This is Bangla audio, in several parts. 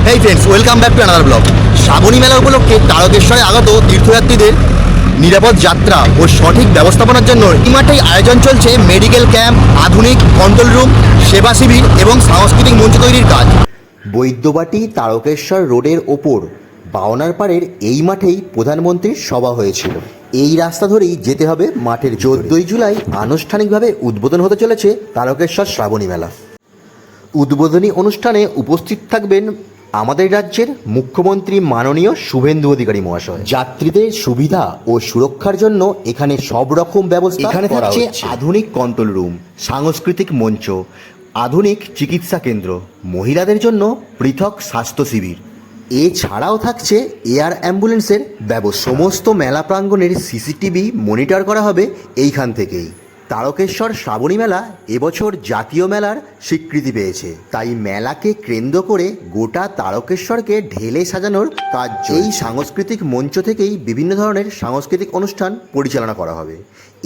Hey friends, welcome back to another blog. Shrabani মেলা উপলক্ষে তারকেশ্বরে আগত তীর্থযাত্রীদের নিরাপদ যাত্রা ও সঠিক ব্যবস্থাপনার জন্য এই মাঠেই আয়োজন চলছে মেডিকেল ক্যাম্প, আধুনিক কন্ট্রোল রুম, সেবা শিবির এবং সাংস্কৃতিক মঞ্চ তৈরির কাজ। বৈদ্যবাটি তারকেশ্বর রোডের ওপর বাওনার পাড়ের এই মাঠেই প্রধানমন্ত্রীর সভা হয়েছিল। এই রাস্তা ধরেই যেতে হবে মাঠের। 14ই জুলাই আনুষ্ঠানিকভাবে উদ্বোধন হতে চলেছে তারকেশ্বর শ্রাবণী মেলা। উদ্বোধনী অনুষ্ঠানে উপস্থিত থাকবেন আমাদের রাজ্যের মুখ্যমন্ত্রী মাননীয় শুভেন্দু অধিকারী মহাশয়। যাত্রীদের সুবিধা ও সুরক্ষার জন্য এখানে সব রকম ব্যবস্থা এখানে থাকছে। আধুনিক কন্ট্রোল রুম, সাংস্কৃতিক মঞ্চ, আধুনিক চিকিৎসা কেন্দ্র, মহিলাদের জন্য পৃথক স্বাস্থ্য শিবির, এছাড়াও থাকছে এয়ার অ্যাম্বুলেন্সের ব্যবস্থা। সমস্ত মেলা প্রাঙ্গণের সিসিটিভি মনিটর করা হবে এইখান থেকেই। তারকেশ্বর শ্রাবণী মেলা এবছর জাতীয় মেলার স্বীকৃতি পেয়েছে, তাই মেলাকে কেন্দ্র করে গোটা তারকেশ্বরকে ঢেলে সাজানোর কাজ। এই সাংস্কৃতিক মঞ্চ থেকেই বিভিন্ন ধরনের সাংস্কৃতিক অনুষ্ঠান পরিচালনা করা হবে।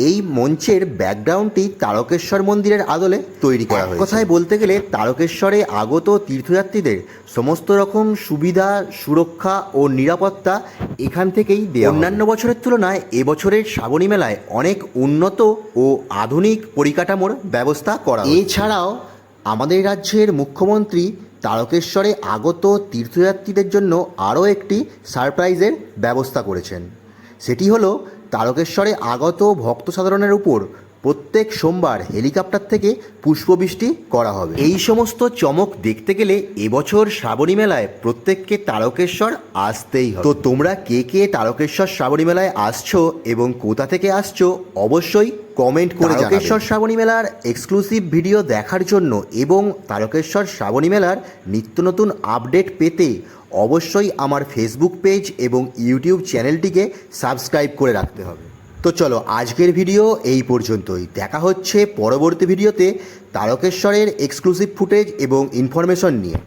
এই মঞ্চের ব্যাকগ্রাউন্ডটি তারকেশ্বর মন্দিরের আদলে তৈরি করা হয়েছে। কথায় বলতে গেলে তারকেশ্বরে আগত তীর্থযাত্রীদের সমস্ত রকম সুবিধা, সুরক্ষা ও নিরাপত্তা এখান থেকেই দেওয়া। অন্যান্য বছরের তুলনায় এবছরের শ্রাবণী মেলায় অনেক উন্নত ও আধুনিক পরিকাঠামোর ব্যবস্থা করা। এছাড়াও আমাদের রাজ্যের মুখ্যমন্ত্রী তারকেশ্বরে আগত তীর্থযাত্রীদের জন্য আরও একটি সারপ্রাইজের ব্যবস্থা করেছেন। সেটি হলো তারকেশ্বরে আগত ভক্ত সাধারণের উপর প্রত্যেক সোমবার হেলিকপ্টার থেকে পুষ্পবৃষ্টি করা হবে। এই সমস্ত চমক দেখতে গেলে এবছর শ্রাবণী মেলায় প্রত্যেককে তারকেশ্বর আসতেই হবে। তো তোমরা কে কে তারকেশ্বর শ্রাবণী মেলায় আসছো এবং কোথা থেকে আসছো অবশ্যই কমেন্ট করে জানাবে। তারকেশ্বর শ্রাবণী মেলার এক্সক্লুসিভ ভিডিও দেখার জন্য এবং তারকেশ্বর শ্রাবণী মেলার নিত্য নতুন আপডেট পেতে অবশ্যই আমার ফেসবুক পেজ এবং ইউটিউব চ্যানেলটিকে সাবস্ক্রাইব করে রাখতে হবে। তো চলো, আজকের ভিডিও এই পর্যন্তই। দেখা হচ্ছে পরবর্তী ভিডিওতে তারকেশ্বরের এক্সক্লুসিভ ফুটেজ এবং ইনফরমেশন নিয়ে।